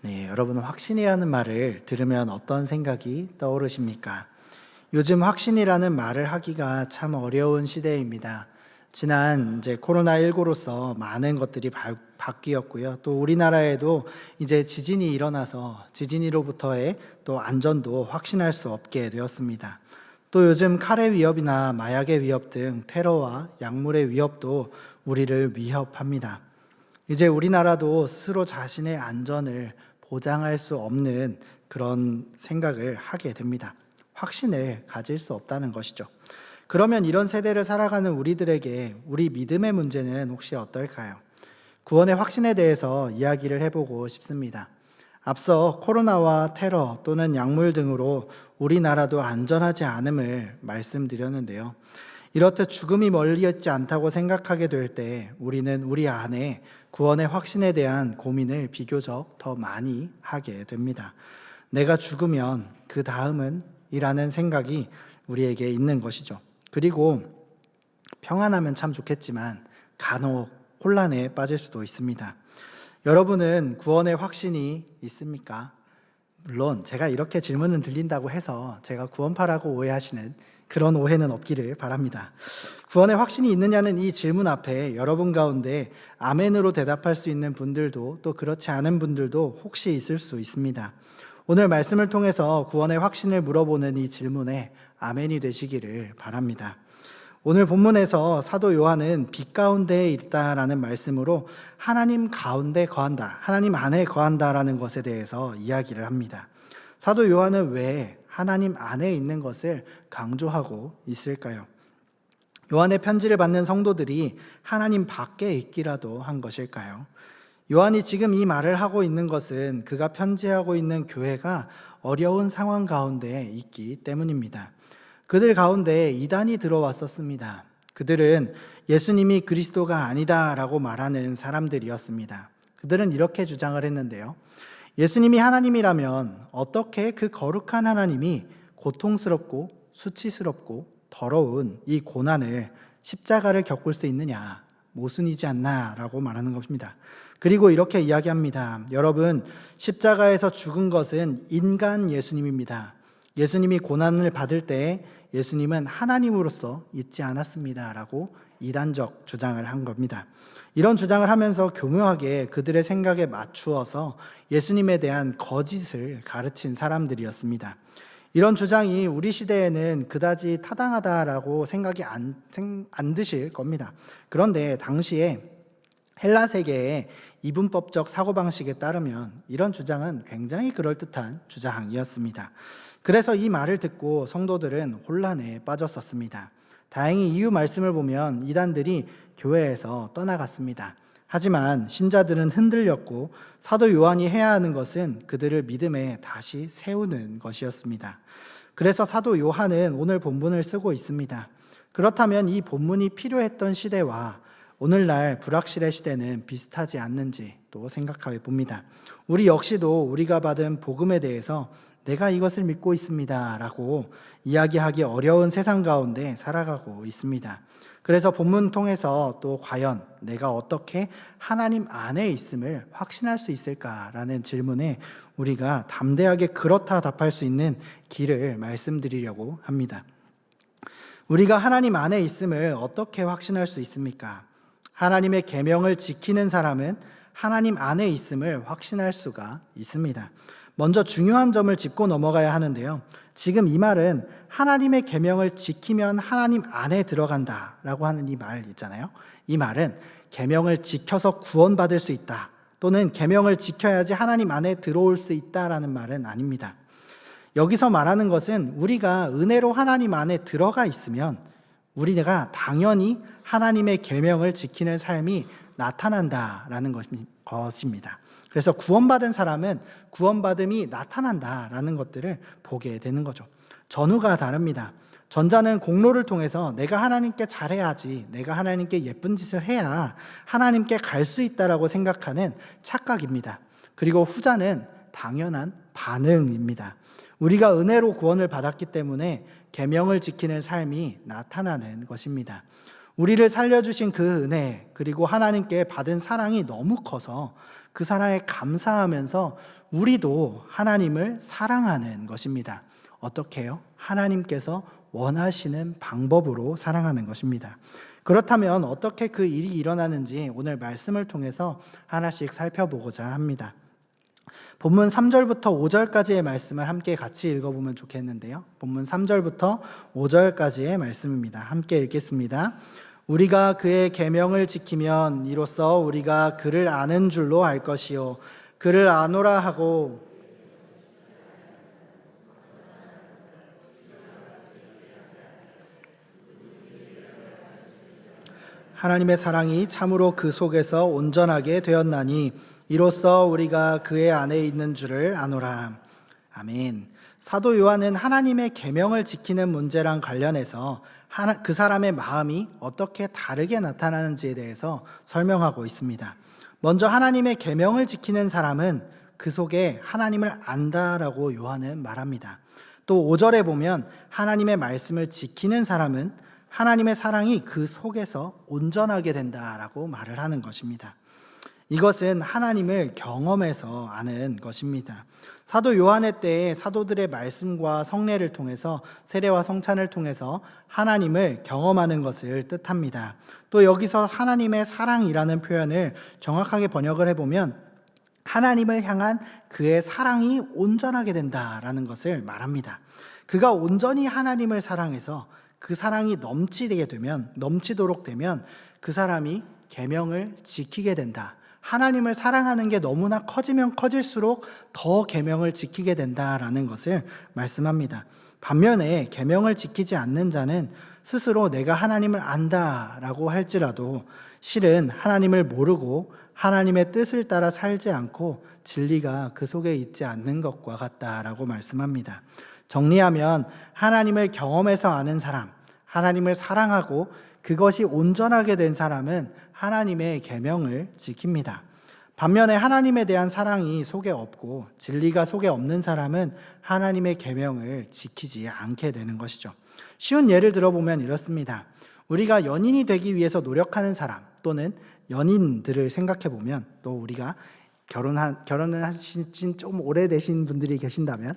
네, 여러분은 확신이라는 말을 들으면 어떤 생각이 떠오르십니까? 요즘 확신이라는 말을 하기가 참 어려운 시대입니다. 지난 이제 코로나19로서 많은 것들이 바뀌었고요. 또 우리나라에도 이제 지진이 일어나서 지진으로부터의 또 안전도 확신할 수 없게 되었습니다. 또 요즘 칼의 위협이나 마약의 위협 등 테러와 약물의 위협도 우리를 위협합니다. 이제 우리나라도 스스로 자신의 안전을 보장할 수 없는 그런 생각을 하게 됩니다. 확신을 가질 수 없다는 것이죠. 그러면 이런 세대를 살아가는 우리들에게 우리 믿음의 문제는 혹시 어떨까요? 구원의 확신에 대해서 이야기를 해보고 싶습니다. 앞서 코로나와 테러 또는 약물 등으로 우리나라도 안전하지 않음을 말씀드렸는데요. 이렇듯 죽음이 멀리 있지 않다고 생각하게 될 때 우리는 우리 안에 구원의 확신에 대한 고민을 비교적 더 많이 하게 됩니다. 내가 죽으면 그 다음은 이라는 생각이 우리에게 있는 것이죠. 그리고 평안하면 참 좋겠지만 간혹 혼란에 빠질 수도 있습니다. 여러분은 구원의 확신이 있습니까? 물론 제가 이렇게 질문을 드린다고 해서 제가 구원파라고 오해하시는 그런 오해는 없기를 바랍니다. 구원의 확신이 있느냐는 이 질문 앞에 여러분 가운데 아멘으로 대답할 수 있는 분들도 또 그렇지 않은 분들도 혹시 있을 수 있습니다. 오늘 말씀을 통해서 구원의 확신을 물어보는 이 질문에 아멘이 되시기를 바랍니다. 오늘 본문에서 사도 요한은 빛 가운데에 있다라는 말씀으로 하나님 가운데 거한다, 하나님 안에 거한다라는 것에 대해서 이야기를 합니다. 사도 요한은 왜 하나님 안에 있는 것을 강조하고 있을까요? 요한의 편지를 받는 성도들이 하나님 밖에 있기라도 한 것일까요? 요한이 지금 이 말을 하고 있는 것은 그가 편지하고 있는 교회가 어려운 상황 가운데 있기 때문입니다. 그들 가운데 이단이 들어왔었습니다. 그들은 예수님이 그리스도가 아니다라고 말하는 사람들이었습니다. 그들은 이렇게 주장을 했는데요. 예수님이 하나님이라면 어떻게 그 거룩한 하나님이 고통스럽고 수치스럽고 더러운 이 고난을 십자가를 겪을 수 있느냐, 모순이지 않나라고 말하는 것입니다. 그리고 이렇게 이야기합니다. 여러분, 십자가에서 죽은 것은 인간 예수님입니다. 예수님이 고난을 받을 때 예수님은 하나님으로서 있지 않았습니다 라고 이단적 주장을 한 겁니다. 이런 주장을 하면서 교묘하게 그들의 생각에 맞추어서 예수님에 대한 거짓을 가르친 사람들이었습니다. 이런 주장이 우리 시대에는 그다지 타당하다라고 생각이 안 드실 겁니다. 그런데 당시에 헬라 세계의 이분법적 사고방식에 따르면 이런 주장은 굉장히 그럴듯한 주장이었습니다. 그래서 이 말을 듣고 성도들은 혼란에 빠졌었습니다. 다행히 이후 말씀을 보면 이단들이 교회에서 떠나갔습니다. 하지만 신자들은 흔들렸고 사도 요한이 해야 하는 것은 그들을 믿음에 다시 세우는 것이었습니다. 그래서 사도 요한은 오늘 본문을 쓰고 있습니다. 그렇다면 이 본문이 필요했던 시대와 오늘날 불확실의 시대는 비슷하지 않는지 또 생각해 봅니다. 우리 역시도 우리가 받은 복음에 대해서 내가 이것을 믿고 있습니다 라고 이야기하기 어려운 세상 가운데 살아가고 있습니다. 그래서 본문 통해서 또 과연 내가 어떻게 하나님 안에 있음을 확신할 수 있을까라는 질문에 우리가 담대하게 그렇다 답할 수 있는 길을 말씀드리려고 합니다. 우리가 하나님 안에 있음을 어떻게 확신할 수 있습니까? 하나님의 계명을 지키는 사람은 하나님 안에 있음을 확신할 수가 있습니다. 먼저 중요한 점을 짚고 넘어가야 하는데요. 지금 이 말은 하나님의 계명을 지키면 하나님 안에 들어간다라고 하는 이 말 있잖아요. 이 말은 계명을 지켜서 구원받을 수 있다 또는 계명을 지켜야지 하나님 안에 들어올 수 있다라는 말은 아닙니다. 여기서 말하는 것은 우리가 은혜로 하나님 안에 들어가 있으면 우리가 당연히 하나님의 계명을 지키는 삶이 나타난다라는 것입니다. 그래서 구원받은 사람은 구원받음이 나타난다라는 것들을 보게 되는 거죠. 전후가 다릅니다. 전자는 공로를 통해서 내가 하나님께 잘해야지, 내가 하나님께 예쁜 짓을 해야 하나님께 갈 수 있다라고 생각하는 착각입니다. 그리고 후자는 당연한 반응입니다. 우리가 은혜로 구원을 받았기 때문에 계명을 지키는 삶이 나타나는 것입니다. 우리를 살려주신 그 은혜 그리고 하나님께 받은 사랑이 너무 커서 그 사랑에 감사하면서 우리도 하나님을 사랑하는 것입니다. 어떻게 해요? 하나님께서 원하시는 방법으로 사랑하는 것입니다. 그렇다면 어떻게 그 일이 일어나는지 오늘 말씀을 통해서 하나씩 살펴보고자 합니다. 본문 3절부터 5절까지의 말씀을 함께 같이 읽어보면 좋겠는데요. 본문 3절부터 5절까지의 말씀입니다. 함께 읽겠습니다. 우리가 그의 계명을 지키면 이로써 우리가 그를 아는 줄로 알 것이요 그를 아노라 하고 하나님의 사랑이 참으로 그 속에서 온전하게 되었나니 이로써 우리가 그의 안에 있는 줄을 아노라. 아멘. 사도 요한은 하나님의 계명을 지키는 문제랑 관련해서 그 사람의 마음이 어떻게 다르게 나타나는지에 대해서 설명하고 있습니다. 먼저 하나님의 계명을 지키는 사람은 그 속에 하나님을 안다라고 요한은 말합니다. 또 5절에 보면 하나님의 말씀을 지키는 사람은 하나님의 사랑이 그 속에서 온전하게 된다라고 말을 하는 것입니다. 이것은 하나님을 경험해서 아는 것입니다. 사도 요한의 때에 사도들의 말씀과 성례를 통해서 세례와 성찬을 통해서 하나님을 경험하는 것을 뜻합니다. 또 여기서 하나님의 사랑이라는 표현을 정확하게 번역을 해보면 하나님을 향한 그의 사랑이 온전하게 된다라는 것을 말합니다. 그가 온전히 하나님을 사랑해서 그 사랑이 넘치도록 되면 그 사람이 계명을 지키게 된다. 하나님을 사랑하는 게 너무나 커지면 커질수록 더 계명을 지키게 된다라는 것을 말씀합니다. 반면에 계명을 지키지 않는 자는 스스로 내가 하나님을 안다라고 할지라도 실은 하나님을 모르고 하나님의 뜻을 따라 살지 않고 진리가 그 속에 있지 않는 것과 같다라고 말씀합니다. 정리하면 하나님을 경험해서 아는 사람, 하나님을 사랑하고 그것이 온전하게 된 사람은 하나님의 계명을 지킵니다. 반면에 하나님에 대한 사랑이 속에 없고 진리가 속에 없는 사람은 하나님의 계명을 지키지 않게 되는 것이죠. 쉬운 예를 들어보면 이렇습니다. 우리가 연인이 되기 위해서 노력하는 사람 또는 연인들을 생각해 보면 또 우리가 결혼을 하신 좀 오래되신 분들이 계신다면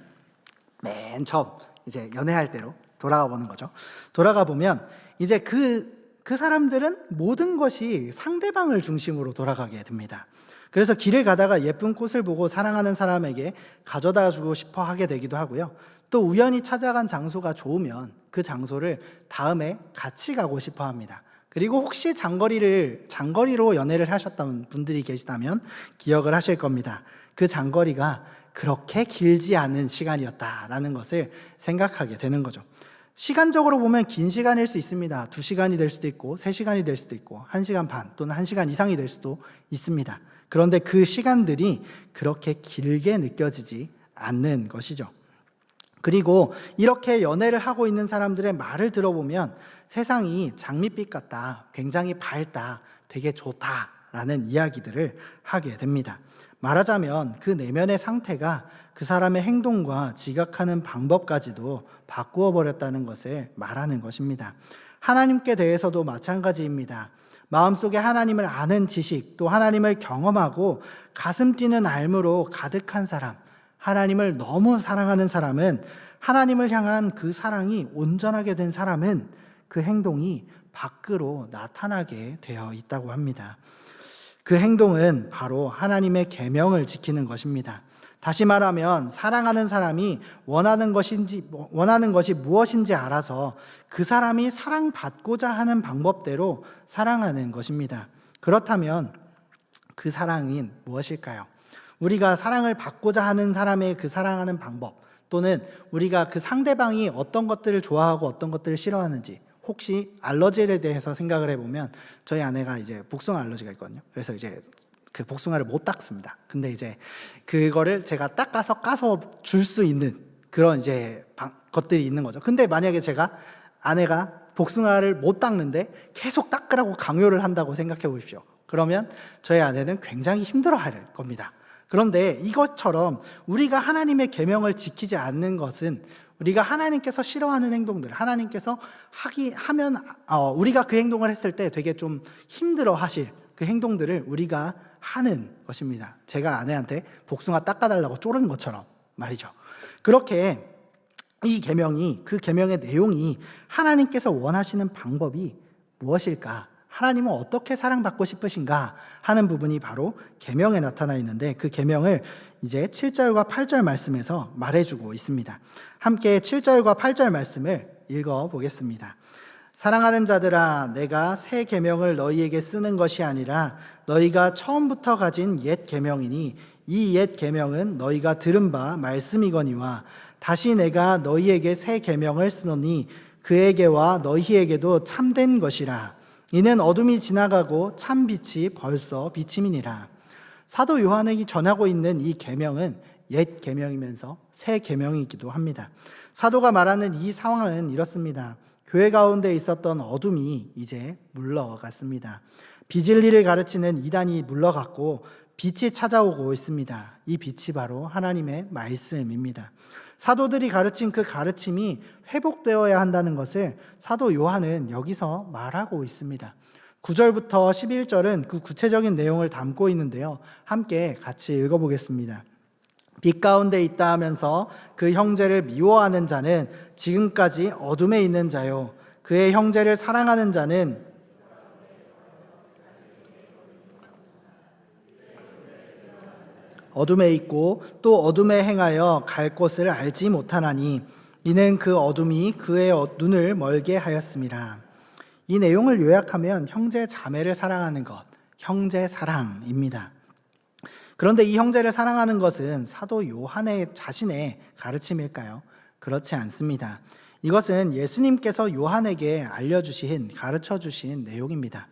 맨 처음 이제 연애할 때로 돌아가 보는 거죠. 돌아가 보면 이제 그 사람들은 모든 것이 상대방을 중심으로 돌아가게 됩니다. 그래서 길을 가다가 예쁜 꽃을 보고 사랑하는 사람에게 가져다 주고 싶어 하게 되기도 하고요. 또 우연히 찾아간 장소가 좋으면 그 장소를 다음에 같이 가고 싶어 합니다. 그리고 혹시 장거리로 연애를 하셨던 분들이 계시다면 기억을 하실 겁니다. 그 장거리가 그렇게 길지 않은 시간이었다라는 것을 생각하게 되는 거죠. 시간적으로 보면 긴 시간일 수 있습니다. 2시간이 될 수도 있고 3시간이 될 수도 있고 1시간 반 또는 1시간 이상이 될 수도 있습니다. 그런데 그 시간들이 그렇게 길게 느껴지지 않는 것이죠. 그리고 이렇게 연애를 하고 있는 사람들의 말을 들어보면 세상이 장밋빛 같다, 굉장히 밝다, 되게 좋다라는 이야기들을 하게 됩니다. 말하자면 그 내면의 상태가 그 사람의 행동과 지각하는 방법까지도 바꾸어 버렸다는 것을 말하는 것입니다. 하나님께 대해서도 마찬가지입니다. 마음속에 하나님을 아는 지식, 또 하나님을 경험하고 가슴 뛰는 알므로 가득한 사람, 하나님을 너무 사랑하는 사람은 하나님을 향한 그 사랑이 온전하게 된 사람은 그 행동이 밖으로 나타나게 되어 있다고 합니다. 그 행동은 바로 하나님의 계명을 지키는 것입니다. 다시 말하면 사랑하는 사람이 원하는 것이 무엇인지 알아서 그 사람이 사랑받고자 하는 방법대로 사랑하는 것입니다. 그렇다면 그 사랑은 무엇일까요? 우리가 사랑을 받고자 하는 사람의 그 사랑하는 방법, 또는 우리가 그 상대방이 어떤 것들을 좋아하고 어떤 것들을 싫어하는지, 혹시 알러지에 대해서 생각을 해보면 저희 아내가 이제 복숭아 알러지가 있거든요. 그래서 이제 그 복숭아를 못 닦습니다. 근데 이제 그거를 제가 까서 줄 수 있는 그런 이제 것들이 있는 거죠. 근데 만약에 아내가 복숭아를 못 닦는데 계속 닦으라고 강요를 한다고 생각해 보십시오. 그러면 저희 아내는 굉장히 힘들어할 겁니다. 그런데 이것처럼 우리가 하나님의 계명을 지키지 않는 것은 우리가 하나님께서 싫어하는 행동들, 하나님께서 우리가 그 행동을 했을 때 되게 좀 힘들어 하실 그 행동들을 우리가 하는 것입니다. 제가 아내한테 복숭아 닦아달라고 쪼른 것처럼 말이죠. 그렇게 이 계명이, 그 계명의 내용이 하나님께서 원하시는 방법이 무엇일까? 하나님은 어떻게 사랑받고 싶으신가 하는 부분이 바로 계명에 나타나 있는데, 그 계명을 이제 7절과 8절 말씀에서 말해주고 있습니다. 함께 7절과 8절 말씀을 읽어보겠습니다. 사랑하는 자들아, 내가 새 계명을 너희에게 쓰는 것이 아니라 너희가 처음부터 가진 옛 계명이니 이 옛 계명은 너희가 들은 바 말씀이거니와 다시 내가 너희에게 새 계명을 쓰노니 그에게와 너희에게도 참된 것이라. 이는 어둠이 지나가고 참 빛이 벌써 비침이니라. 사도 요한이 전하고 있는 이 계명은 옛 계명이면서 새 계명이기도 합니다. 사도가 말하는 이 상황은 이렇습니다. 교회 가운데 있었던 어둠이 이제 물러갔습니다. 비진리를 가르치는 이단이 물러갔고 빛이 찾아오고 있습니다. 이 빛이 바로 하나님의 말씀입니다. 사도들이 가르친 그 가르침이 회복되어야 한다는 것을 사도 요한은 여기서 말하고 있습니다. 9절부터 11절은 그 구체적인 내용을 담고 있는데요. 함께 같이 읽어보겠습니다. 빛 가운데 있다 하면서 그 형제를 미워하는 자는 지금까지 어둠에 있는 자요. 그의 형제를 사랑하는 자는 어둠에 있고 또 어둠에 행하여 갈 곳을 알지 못하나니 이는 그 어둠이 그의 눈을 멀게 하였습니다. 이 내용을 요약하면 형제 자매를 사랑하는 것, 형제 사랑입니다. 그런데 이 형제를 사랑하는 것은 사도 요한의 자신의 가르침일까요? 그렇지 않습니다. 이것은 예수님께서 요한에게 알려주신, 가르쳐주신 내용입니다.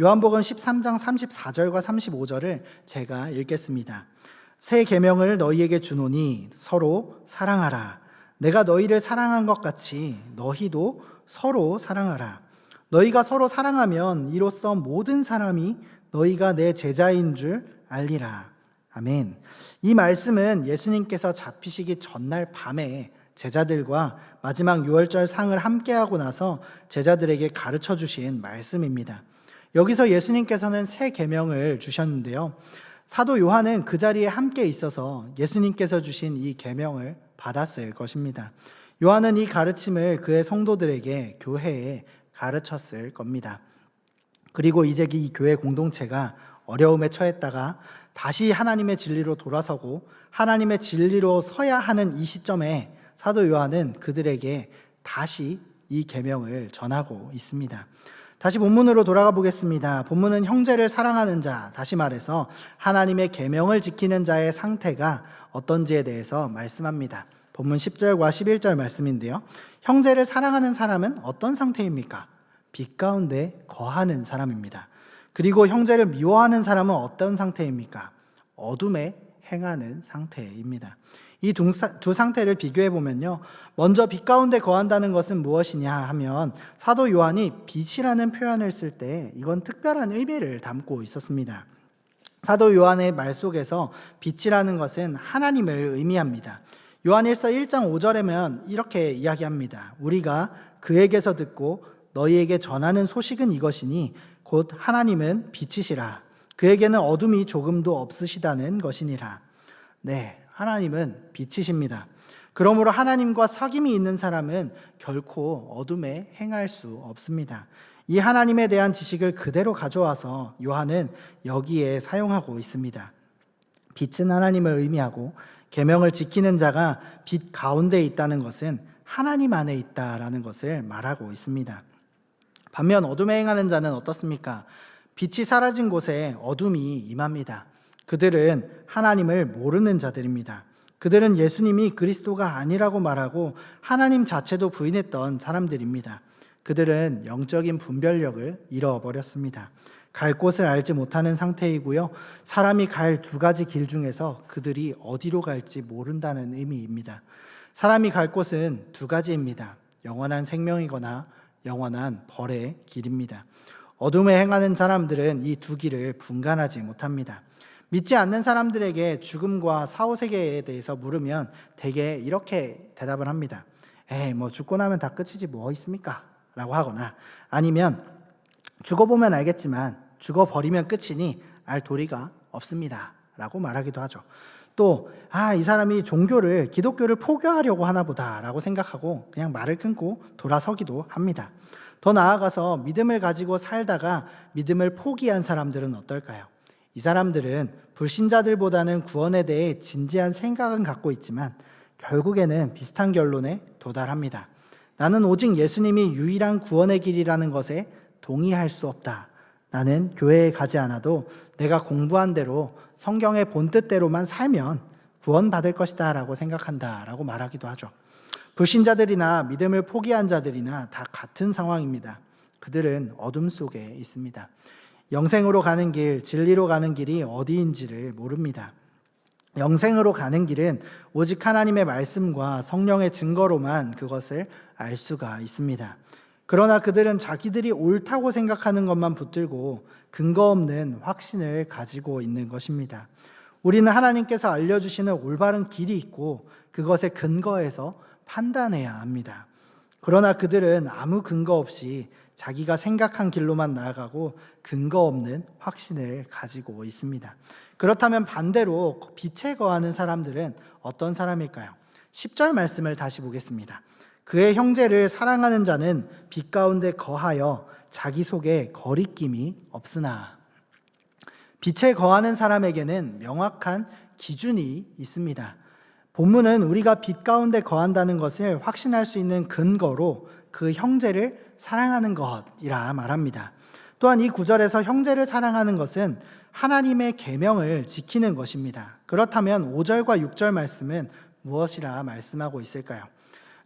요한복음 13장 34절과 35절을 제가 읽겠습니다. 새 계명을 너희에게 주노니 서로 사랑하라. 내가 너희를 사랑한 것 같이 너희도 서로 사랑하라. 너희가 서로 사랑하면 이로써 모든 사람이 너희가 내 제자인 줄 알리라. 아멘. 이 말씀은 예수님께서 잡히시기 전날 밤에 제자들과 마지막 유월절 상을 함께하고 나서 제자들에게 가르쳐 주신 말씀입니다. 여기서 예수님께서는 새 계명을 주셨는데요. 사도 요한은 그 자리에 함께 있어서 예수님께서 주신 이 계명을 받았을 것입니다. 요한은 이 가르침을 그의 성도들에게 교회에 가르쳤을 겁니다. 그리고 이제 이 교회 공동체가 어려움에 처했다가 다시 하나님의 진리로 돌아서고 하나님의 진리로 서야 하는 이 시점에 사도 요한은 그들에게 다시 이 계명을 전하고 있습니다. 다시 본문으로 돌아가 보겠습니다. 본문은 형제를 사랑하는 자, 다시 말해서 하나님의 계명을 지키는 자의 상태가 어떤지에 대해서 말씀합니다. 본문 10절과 11절 말씀인데요. 형제를 사랑하는 사람은 어떤 상태입니까? 빛 가운데 거하는 사람입니다. 그리고 형제를 미워하는 사람은 어떤 상태입니까? 어둠에 행하는 상태입니다. 이 두 상태를 비교해 보면요. 먼저 빛 가운데 거한다는 것은 무엇이냐 하면 사도 요한이 빛이라는 표현을 쓸 때 이건 특별한 의미를 담고 있었습니다. 사도 요한의 말 속에서 빛이라는 것은 하나님을 의미합니다. 요한일서 1장 5절에면 이렇게 이야기합니다. 우리가 그에게서 듣고 너희에게 전하는 소식은 이것이니 곧 하나님은 빛이시라. 그에게는 어둠이 조금도 없으시다는 것이니라. 네, 하나님은 빛이십니다. 그러므로 하나님과 사귐이 있는 사람은 결코 어둠에 행할 수 없습니다. 이 하나님에 대한 지식을 그대로 가져와서 요한은 여기에 사용하고 있습니다. 빛은 하나님을 의미하고 계명을 지키는 자가 빛 가운데 있다는 것은 하나님 안에 있다라는 것을 말하고 있습니다. 반면 어둠에 행하는 자는 어떻습니까? 빛이 사라진 곳에 어둠이 임합니다. 그들은 하나님을 모르는 자들입니다. 그들은 예수님이 그리스도가 아니라고 말하고 하나님 자체도 부인했던 사람들입니다. 그들은 영적인 분별력을 잃어버렸습니다. 갈 곳을 알지 못하는 상태이고요. 사람이 갈 두 가지 길 중에서 그들이 어디로 갈지 모른다는 의미입니다. 사람이 갈 곳은 두 가지입니다. 영원한 생명이거나 영원한 벌의 길입니다. 어둠에 행하는 사람들은 이 두 길을 분간하지 못합니다. 믿지 않는 사람들에게 죽음과 사후세계에 대해서 물으면 대개 이렇게 대답을 합니다. 에이, 뭐 죽고 나면 다 끝이지 뭐 있습니까? 라고 하거나 아니면 죽어보면 알겠지만 죽어버리면 끝이니 알 도리가 없습니다 라고 말하기도 하죠. 또 이 사람이 종교를 기독교를 포교하려고 하나 보다 라고 생각하고 그냥 말을 끊고 돌아서기도 합니다. 더 나아가서 믿음을 가지고 살다가 믿음을 포기한 사람들은 어떨까요? 이 사람들은 불신자들보다는 구원에 대해 진지한 생각은 갖고 있지만 결국에는 비슷한 결론에 도달합니다. 나는 오직 예수님이 유일한 구원의 길이라는 것에 동의할 수 없다. 나는 교회에 가지 않아도 내가 공부한 대로 성경의 본뜻대로만 살면 구원받을 것이다 라고 생각한다 라고 말하기도 하죠. 불신자들이나 믿음을 포기한 자들이나 다 같은 상황입니다. 그들은 어둠 속에 있습니다. 영생으로 가는 길, 진리로 가는 길이 어디인지를 모릅니다. 영생으로 가는 길은 오직 하나님의 말씀과 성령의 증거로만 그것을 알 수가 있습니다. 그러나 그들은 자기들이 옳다고 생각하는 것만 붙들고 근거 없는 확신을 가지고 있는 것입니다. 우리는 하나님께서 알려주시는 올바른 길이 있고 그것에 근거해서 판단해야 합니다. 그러나 그들은 아무 근거 없이 자기가 생각한 길로만 나아가고 근거 없는 확신을 가지고 있습니다. 그렇다면 반대로 빛에 거하는 사람들은 어떤 사람일까요? 10절 말씀을 다시 보겠습니다. 그의 형제를 사랑하는 자는 빛 가운데 거하여 자기 속에 거리낌이 없으나. 빛에 거하는 사람에게는 명확한 기준이 있습니다. 본문은 우리가 빛 가운데 거한다는 것을 확신할 수 있는 근거로 그 형제를 사랑하는 것이라 말합니다. 또한 이 구절에서 형제를 사랑하는 것은 하나님의 계명을 지키는 것입니다. 그렇다면 5절과 6절 말씀은 무엇이라 말씀하고 있을까요?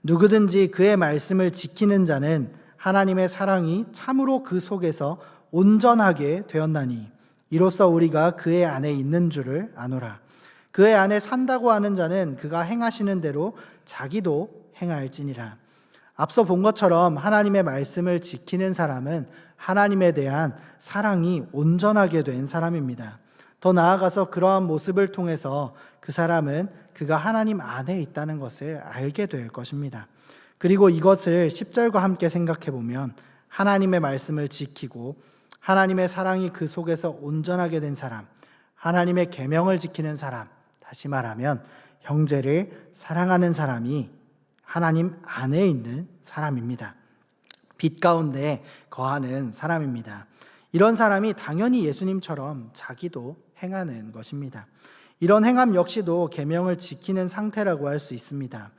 누구든지 그의 말씀을 지키는 자는 하나님의 사랑이 참으로 그 속에서 온전하게 되었나니 이로써 우리가 그의 안에 있는 줄을 아노라. 그의 안에 산다고 하는 자는 그가 행하시는 대로 자기도 행할지니라. 앞서 본 것처럼 하나님의 말씀을 지키는 사람은 하나님에 대한 사랑이 온전하게 된 사람입니다. 더 나아가서 그러한 모습을 통해서 그 사람은 그가 하나님 안에 있다는 것을 알게 될 것입니다. 그리고 이것을 10절과 함께 생각해 보면 하나님의 말씀을 지키고 하나님의 사랑이 그 속에서 온전하게 된 사람, 하나님의 계명을 지키는 사람, 다시 말하면 형제를 사랑하는 사람이 하나님 안에 있는 사람입니다. 빛 가운데 거하는 사람입니다. 이런 사람이 당연히 예수님처럼 자기도 행하는 것입니다. 이런 행함 역시도 계명을 지키는 상태라고 할 수 있습니다.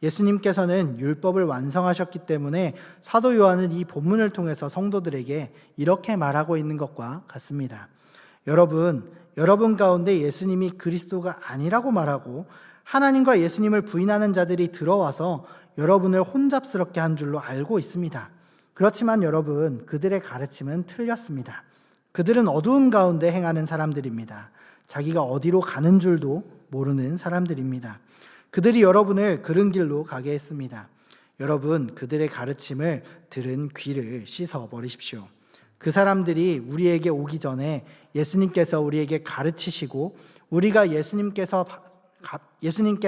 예수님께서는 율법을 완성하셨기 때문에 사도 요한은 이 본문을 통해서 성도들에게 이렇게 말하고 있는 것과 같습니다. 여러분 가운데 예수님이 그리스도가 아니라고 말하고 하나님과 예수님을 부인하는 자들이 들어와서 여러분을 혼잡스럽게 한 줄로 알고 있습니다. 그렇지만 여러분, 그들의 가르침은 틀렸습니다. 그들은 어두움 가운데 행하는 사람들입니다. 자기가 어디로 가는 줄도 모르는 사람들입니다. 그들이 여러분을 그른 길로 가게 했습니다. 여러분, 그들의 가르침을 들은 귀를 씻어버리십시오. 그 사람들이 우리에게 오기 전에 예수님께서 우리에게 가르치시고 우리가 예수님께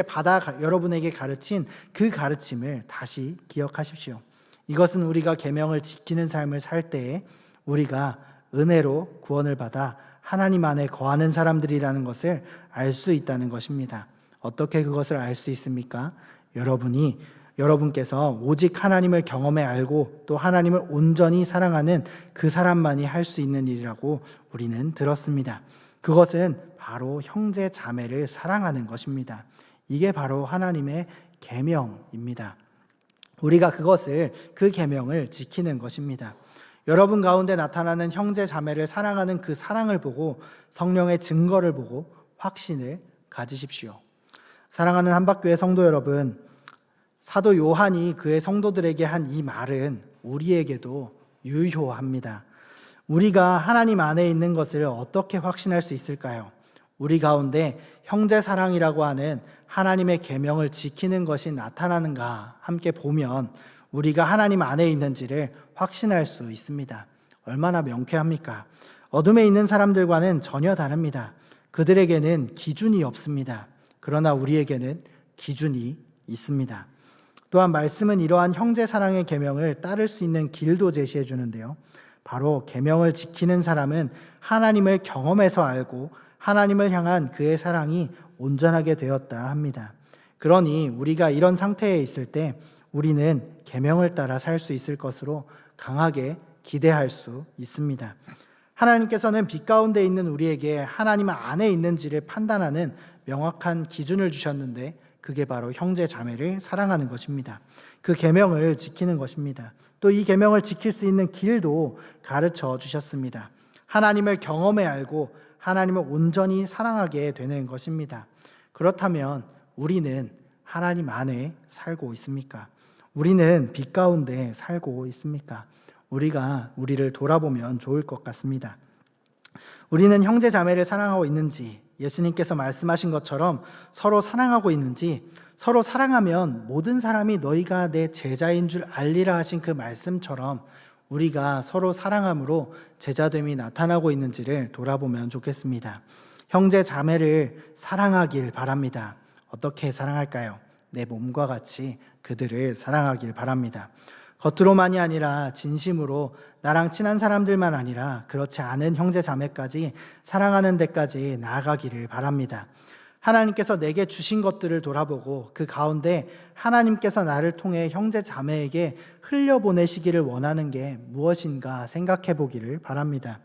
받아 여러분에게 가르친 그 가르침을 다시 기억하십시오. 이것은 우리가 계명을 지키는 삶을 살 때에 우리가 은혜로 구원을 받아 하나님 안에 거하는 사람들이라는 것을 알 수 있다는 것입니다. 어떻게 그것을 알 수 있습니까? 여러분께서 오직 하나님을 경험해 알고 또 하나님을 온전히 사랑하는 그 사람만이 할 수 있는 일이라고 우리는 들었습니다. 그것은 바로 형제 자매를 사랑하는 것입니다. 이게 바로 하나님의 계명입니다. 우리가 그 계명을 지키는 것입니다. 여러분 가운데 나타나는 형제 자매를 사랑하는 그 사랑을 보고 성령의 증거를 보고 확신을 가지십시오. 사랑하는 한박교회 성도 여러분, 사도 요한이 그의 성도들에게 한 이 말은 우리에게도 유효합니다. 우리가 하나님 안에 있는 것을 어떻게 확신할 수 있을까요? 우리 가운데 형제 사랑이라고 하는 하나님의 계명을 지키는 것이 나타나는가 함께 보면 우리가 하나님 안에 있는지를 확신할 수 있습니다. 얼마나 명쾌합니까? 어둠에 있는 사람들과는 전혀 다릅니다. 그들에게는 기준이 없습니다. 그러나 우리에게는 기준이 있습니다. 또한 말씀은 이러한 형제 사랑의 계명을 따를 수 있는 길도 제시해 주는데요. 바로 계명을 지키는 사람은 하나님을 경험해서 알고 하나님을 향한 그의 사랑이 온전하게 되었다 합니다. 그러니 우리가 이런 상태에 있을 때 우리는 계명을 따라 살 수 있을 것으로 강하게 기대할 수 있습니다. 하나님께서는 빛 가운데 있는 우리에게 하나님 안에 있는지를 판단하는 명확한 기준을 주셨는데 그게 바로 형제 자매를 사랑하는 것입니다. 그 계명을 지키는 것입니다. 또 이 계명을 지킬 수 있는 길도 가르쳐 주셨습니다. 하나님을 경험해 알고 하나님을 온전히 사랑하게 되는 것입니다. 그렇다면 우리는 하나님 안에 살고 있습니까? 우리는 빛 가운데 살고 있습니까? 우리가 우리를 돌아보면 좋을 것 같습니다. 우리는 형제 자매를 사랑하고 있는지, 예수님께서 말씀하신 것처럼 서로 사랑하고 있는지, 서로 사랑하면 모든 사람이 너희가 내 제자인 줄 알리라 하신 그 말씀처럼 우리가 서로 사랑함으로 제자됨이 나타나고 있는지를 돌아보면 좋겠습니다. 형제 자매를 사랑하길 바랍니다. 어떻게 사랑할까요? 내 몸과 같이 그들을 사랑하길 바랍니다. 겉으로만이 아니라 진심으로 나랑 친한 사람들만 아니라 그렇지 않은 형제 자매까지 사랑하는 데까지 나아가기를 바랍니다. 하나님께서 내게 주신 것들을 돌아보고 그 가운데 하나님께서 나를 통해 형제 자매에게 흘려보내시기를 원하는 게 무엇인가 생각해 보기를 바랍니다.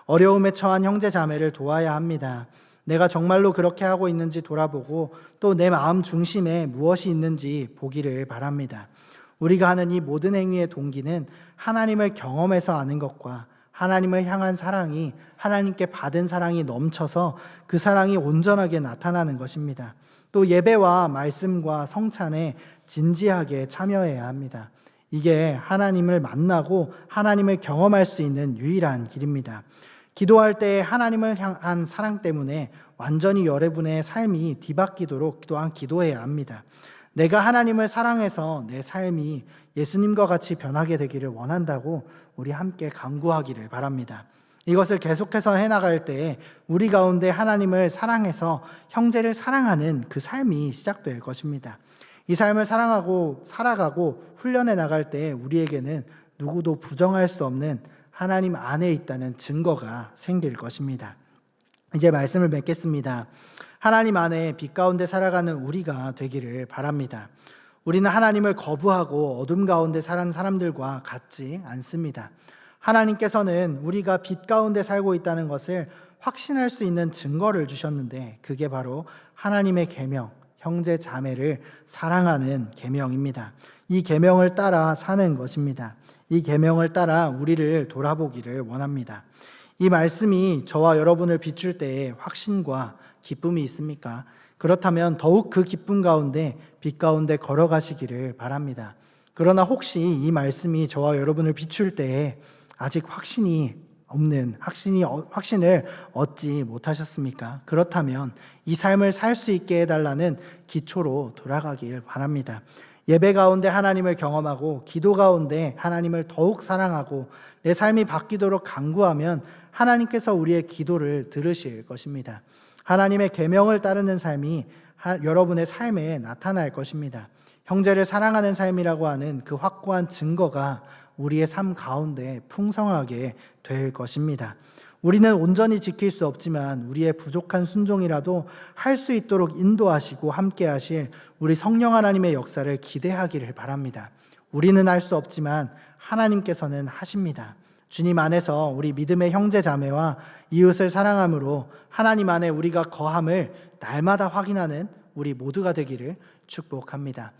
어려움에 처한 형제 자매를 도와야 합니다. 내가 정말로 그렇게 하고 있는지 돌아보고 또 내 마음 중심에 무엇이 있는지 보기를 바랍니다. 우리가 하는 이 모든 행위의 동기는 하나님을 경험해서 아는 것과 하나님을 향한 사랑이, 하나님께 받은 사랑이 넘쳐서 그 사랑이 온전하게 나타나는 것입니다. 또 예배와 말씀과 성찬에 진지하게 참여해야 합니다. 이게 하나님을 만나고 하나님을 경험할 수 있는 유일한 길입니다. 기도할 때 하나님을 향한 사랑 때문에 완전히 여러분의 삶이 뒤바뀌도록 또한 기도해야 합니다. 내가 하나님을 사랑해서 내 삶이 예수님과 같이 변하게 되기를 원한다고 우리 함께 간구하기를 바랍니다. 이것을 계속해서 해나갈 때 우리 가운데 하나님을 사랑해서 형제를 사랑하는 그 삶이 시작될 것입니다. 이 삶을 사랑하고 살아가고 훈련해 나갈 때 우리에게는 누구도 부정할 수 없는 하나님 안에 있다는 증거가 생길 것입니다. 이제 말씀을 맺겠습니다. 하나님 안에 빛 가운데 살아가는 우리가 되기를 바랍니다. 우리는 하나님을 거부하고 어둠 가운데 사는 사람들과 같지 않습니다. 하나님께서는 우리가 빛 가운데 살고 있다는 것을 확신할 수 있는 증거를 주셨는데 그게 바로 하나님의 계명, 형제 자매를 사랑하는 계명입니다. 이 계명을 따라 사는 것입니다. 이 계명을 따라 우리를 돌아보기를 원합니다. 이 말씀이 저와 여러분을 비출 때에 확신과 기쁨이 있습니까? 그렇다면 더욱 그 기쁨 가운데 빛 가운데 걸어가시기를 바랍니다. 그러나 혹시 이 말씀이 저와 여러분을 비출 때에 아직 확신이 없는 확신을 얻지 못하셨습니까? 그렇다면 이 삶을 살 수 있게 해달라는 기초로 돌아가길 바랍니다. 예배 가운데 하나님을 경험하고 기도 가운데 하나님을 더욱 사랑하고 내 삶이 바뀌도록 간구하면 하나님께서 우리의 기도를 들으실 것입니다. 하나님의 계명을 따르는 삶이 여러분의 삶에 나타날 것입니다. 형제를 사랑하는 삶이라고 하는 그 확고한 증거가 우리의 삶 가운데 풍성하게 될 것입니다. 우리는 온전히 지킬 수 없지만 우리의 부족한 순종이라도 할 수 있도록 인도하시고 함께 하실 우리 성령 하나님의 역사를 기대하기를 바랍니다. 우리는 할 수 없지만 하나님께서는 하십니다. 주님 안에서 우리 믿음의 형제 자매와 이웃을 사랑함으로 하나님 안에 우리가 거함을 날마다 확인하는 우리 모두가 되기를 축복합니다.